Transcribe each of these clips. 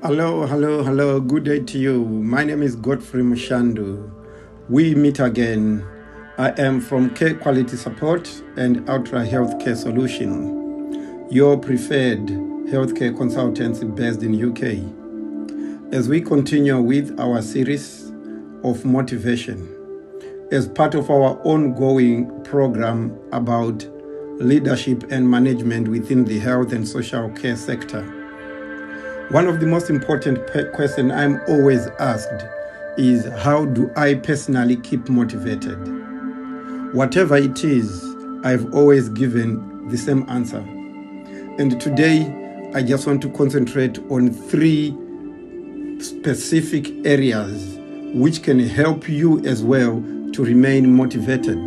Hello, hello, hello. Good day to you. My name is Godfrey Mushandu. We meet again. I am from Care Quality Support and Ultra Healthcare Solution, your preferred healthcare consultancy based in UK. As we continue with our series of motivation, as part of our ongoing program about leadership and management within the health and social care sector. One of the most important questions I'm always asked is, how do I personally keep motivated? Whatever it is, I've always given the same answer. And today, I just want to concentrate on 3 specific areas which can help you as well to remain motivated.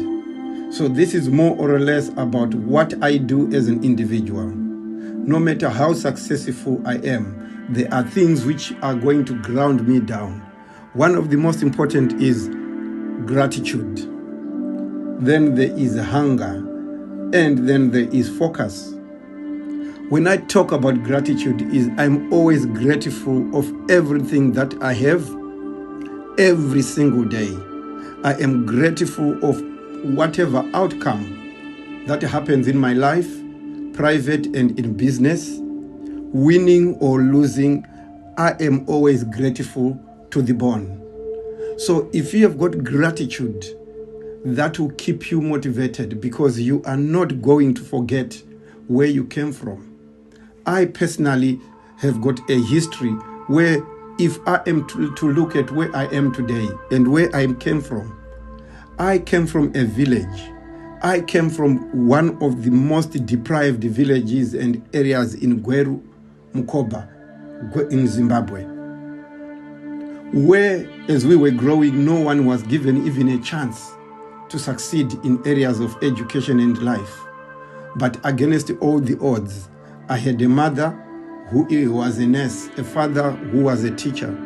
So this is more or less about what I do as an individual. No matter how successful I am, there are things which are going to ground me down. One of the most important is gratitude. Then there is hunger. And then there is focus. When I talk about gratitude, I'm always grateful of everything that I have every single day. I am grateful of whatever outcome that happens in my life, private and in business, winning or losing. I am always grateful to the bone. So if you have got gratitude, that will keep you motivated because you are not going to forget where you came from. I personally have got a history where if I am to look at where I am today and where I came from, I came from a village. I came from one of the most deprived villages and areas in Gweru, Mukoba, in Zimbabwe, where as we were growing, no one was given even a chance to succeed in areas of education and life. But against all the odds, I had a mother who was a nurse, a father who was a teacher.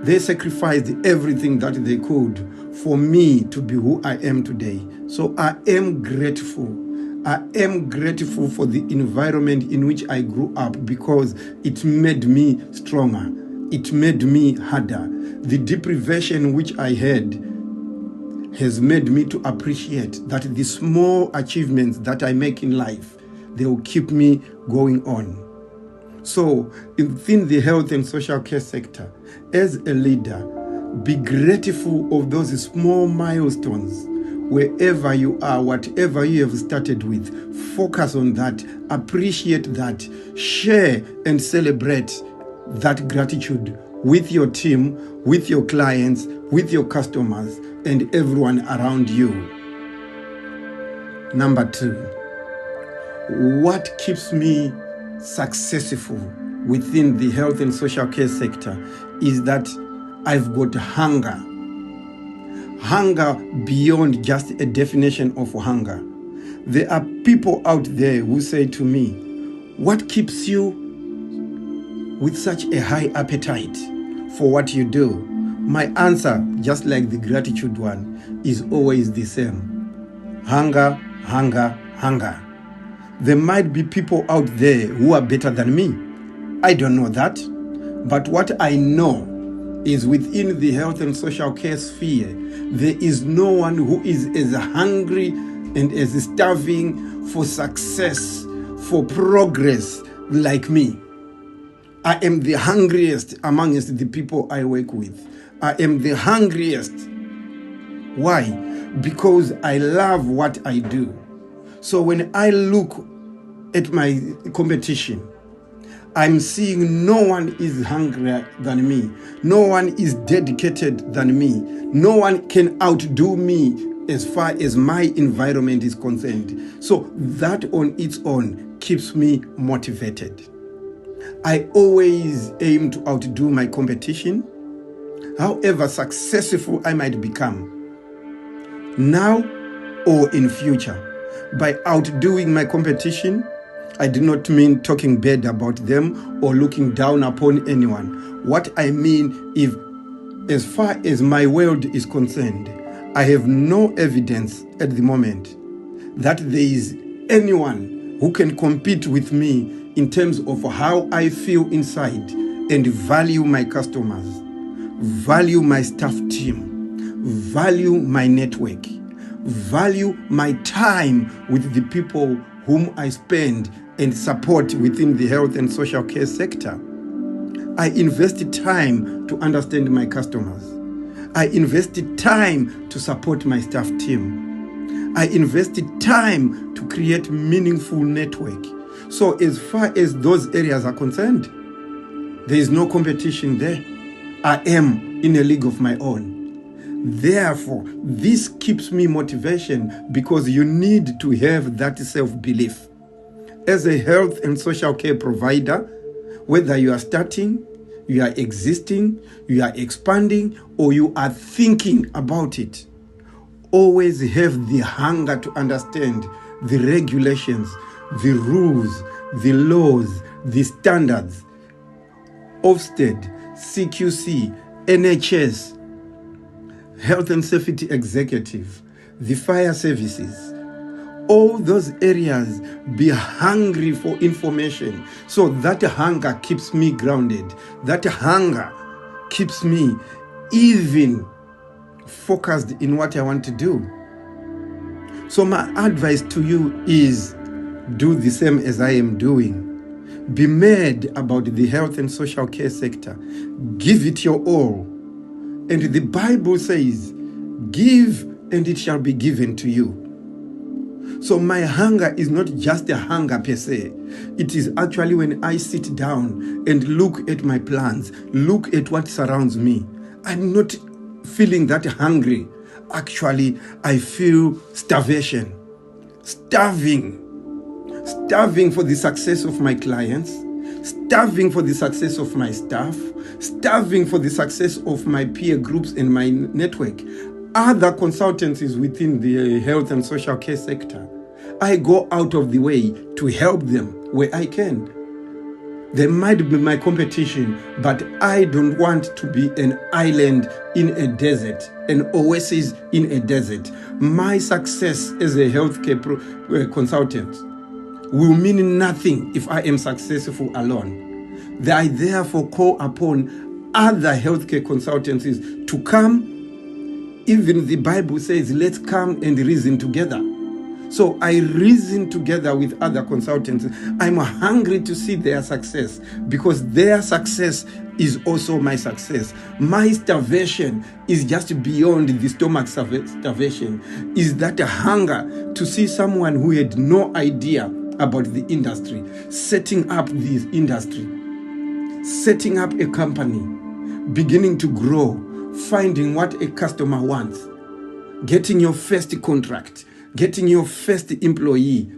They sacrificed everything that they could for me to be who I am today. So I am grateful. I am grateful for the environment in which I grew up because it made me stronger. It made me harder. The deprivation which I had has made me to appreciate that the small achievements that I make in life, they will keep me going on. So within the health and social care sector, as a leader, be grateful of those small milestones. Wherever you are, whatever you have started with, focus on that, appreciate that, share and celebrate that gratitude with your team, with your clients, with your customers, and everyone around you. Number 2, what keeps me successful within the health and social care sector is that I've got hunger. Hunger beyond just a definition of hunger. There are people out there who say to me, what keeps you with such a high appetite for what you do? My answer, just like the gratitude one, is always the same. Hunger, hunger, hunger. There might be people out there who are better than me. I don't know that. But what I know is within the health and social care sphere, there is no one who is as hungry and as starving for success, for progress like me. I am the hungriest amongst the people I work with. I am the hungriest. Why? Because I love what I do. So when I look at my competition, I'm seeing no one is hungrier than me. No one is dedicated than me. No one can outdo me as far as my environment is concerned. So that on its own keeps me motivated. I always aim to outdo my competition, however successful I might become, now or in future. By outdoing my competition, I do not mean talking bad about them or looking down upon anyone. What I mean is, as far as my world is concerned, I have no evidence at the moment that there is anyone who can compete with me in terms of how I feel inside and value my customers, value my staff team, value my network, value my time with the people whom I spend and support within the health and social care sector. I invested time to understand my customers. I invested time to support my staff team. I invested time to create meaningful network. So as far as those areas are concerned, there is no competition there. I am in a league of my own. Therefore, this keeps me motivation because you need to have that self-belief. As a health and social care provider, whether you are starting, you are existing, you are expanding, or you are thinking about it, always have the hunger to understand the regulations, the rules, the laws, the standards, OFSTED, CQC, NHS, Health and Safety Executive, the fire services, all those areas. Be hungry for information. So that hunger keeps me grounded. That hunger keeps me even focused in what I want to do. So my advice to you is do the same as I am doing. Be mad about the health and social care sector. Give it your all. And the Bible says, give and it shall be given to you. So my hunger is not just a hunger per se. It is actually when I sit down and look at my plans, look at what surrounds me, I'm not feeling that hungry. Actually, I feel starvation. Starving for the success of my clients, starving for the success of my staff, starving for the success of my peer groups and my network, other consultancies within the health and social care sector. I go out of the way to help them where I can. They might be my competition, but I don't want to be an island in a desert, an oasis in a desert. My success as a healthcare consultant will mean nothing if I am successful alone. I therefore call upon other healthcare consultancies to come. Even the Bible says, let's come and reason together. So I reason together with other consultants. I'm hungry to see their success because their success is also my success. My starvation is just beyond the stomach starvation. Is that a hunger to see someone who had no idea about the industry, setting up this industry, setting up a company, beginning to grow, finding what a customer wants, getting your first contract, getting your first employee,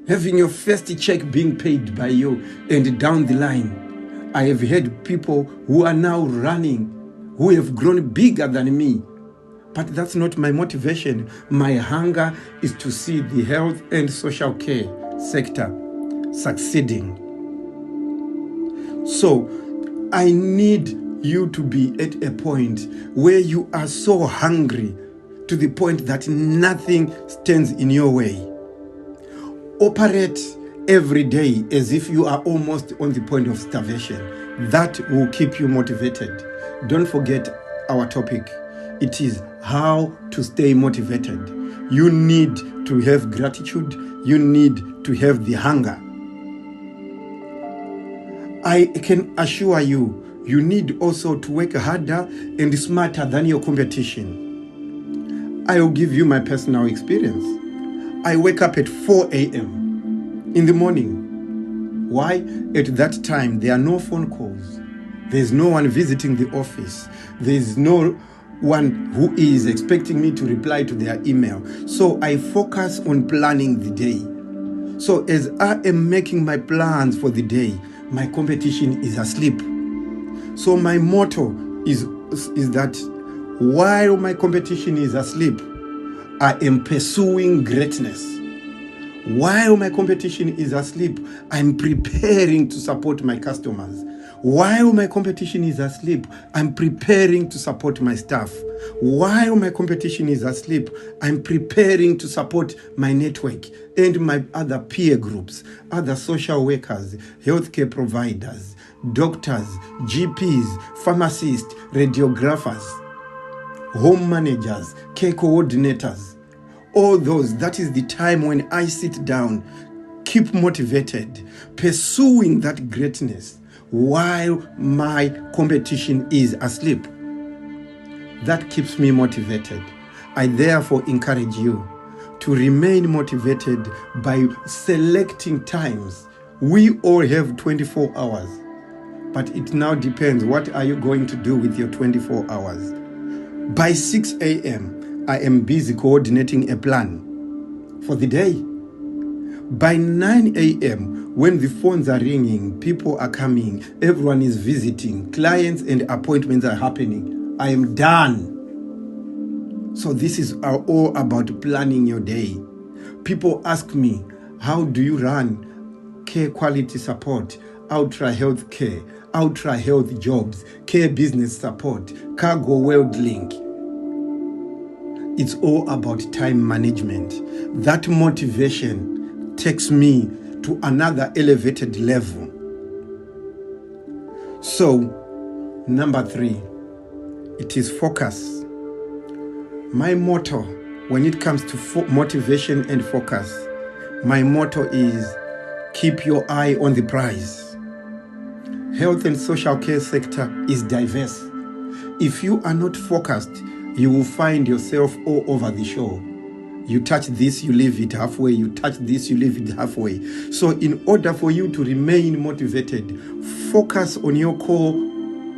having your first check being paid by you, and down the line. I have had people who are now running, who have grown bigger than me. But that's not my motivation. My hunger is to see the health and social care sector succeeding. So I need you to be at a point where you are so hungry to the point that nothing stands in your way. Operate every day as if you are almost on the point of starvation. That will keep you motivated. Don't forget our topic. It is how to stay motivated. You need to have gratitude. You need to have the hunger. I can assure you, you need also to work harder and smarter than your competition. I will give you my personal experience. I wake up at 4 a.m. in the morning. Why? At that time, there are no phone calls. There's no one visiting the office. There's no one who is expecting me to reply to their email. So I focus on planning the day. So as I am making my plans for the day, my competition is asleep. So my motto is that while my competition is asleep, I am pursuing greatness. While my competition is asleep, I'm preparing to support my customers. While my competition is asleep, I'm preparing to support my staff. While my competition is asleep, I'm preparing to support my network and my other peer groups, other social workers, healthcare providers, doctors, GPs, pharmacists, radiographers, home managers, care coordinators. All those, that is the time when I sit down, keep motivated, pursuing that greatness while my competition is asleep. That keeps me motivated. I therefore encourage you to remain motivated by selecting times. We all have 24 hours, but it now depends, what are you going to do with your 24 hours? By 6 a.m., I am busy coordinating a plan for the day. By 9 a.m., when the phones are ringing, people are coming, everyone is visiting, clients and appointments are happening, I am done. So this is all about planning your day. People ask me, how do you run care quality support, ultra health care, ultra health jobs, care business support, cargo world link? It's all about time management. That motivation takes me to another elevated level. So, number 3, it is focus. My motto when it comes to motivation and focus, my motto is keep your eye on the prize. Health and social care sector is diverse. If you are not focused, you will find yourself all over the show. You touch this, you leave it halfway. You touch this, you leave it halfway. So in order for you to remain motivated, focus on your core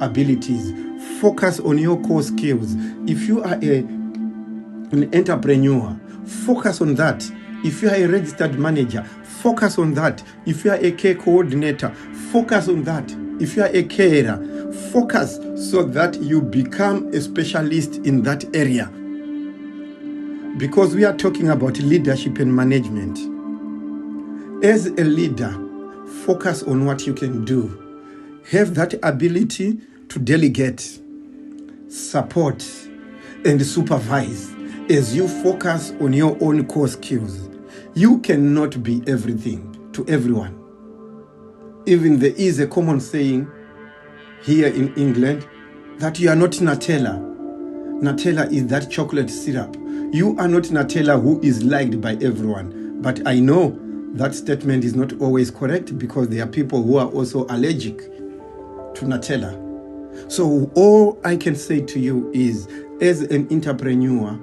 abilities. Focus on your core skills. If you are an entrepreneur, focus on that. If you are a registered manager, focus on that. If you are a care coordinator, focus on that. If you are a carer, focus so that you become a specialist in that area. Because we are talking about leadership and management. As a leader, focus on what you can do. Have that ability to delegate, support, and supervise as you focus on your own core skills. You cannot be everything to everyone. Even there is a common saying here in England that you are not Nutella. Nutella is that chocolate syrup. You are not Nutella who is liked by everyone. But I know that statement is not always correct, because there are people who are also allergic to Nutella. So all I can say to you is, as an entrepreneur,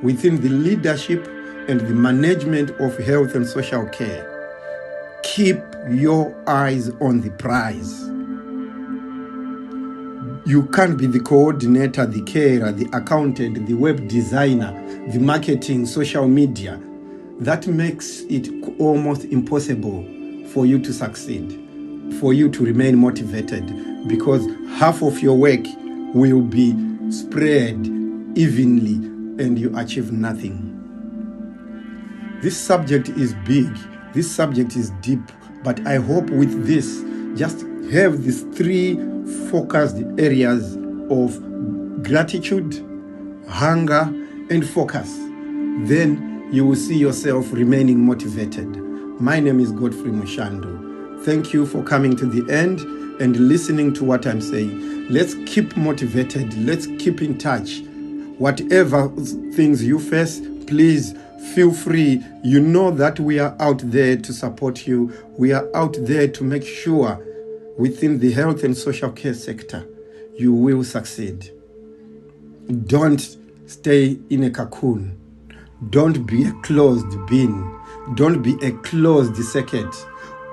within the leadership and the management of health and social care, keep your eyes on the prize. You can't be the coordinator, the carer, the accountant, the web designer, the marketing, social media. That makes it almost impossible for you to succeed, for you to remain motivated, because half of your work will be spread evenly and you achieve nothing. This subject is big, this subject is deep, but I hope with this, just have these 3 focused areas of gratitude, hunger, and focus. Then you will see yourself remaining motivated. My name is Godfrey Mushandu. Thank you for coming to the end and listening to what I'm saying. Let's keep motivated. Let's keep in touch. Whatever things you face, please feel free. You know that we are out there to support you. We are out there to make sure within the health and social care sector, you will succeed. Don't stay in a cocoon. Don't be a closed bin. Don't be a closed circuit.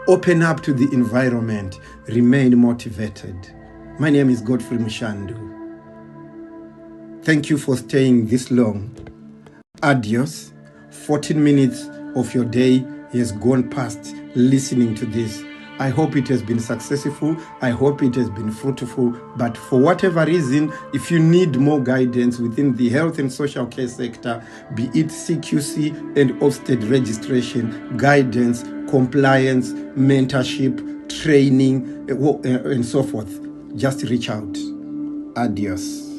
Open up to the environment. Remain motivated. My name is Godfrey Mushandu. Thank you for staying this long. Adios. 14 minutes of your day has gone past listening to this. I hope it has been successful. I hope it has been fruitful. But for whatever reason, if you need more guidance within the health and social care sector, be it CQC and OFSTED registration, guidance, compliance, mentorship, training, and so forth, just reach out. Adios.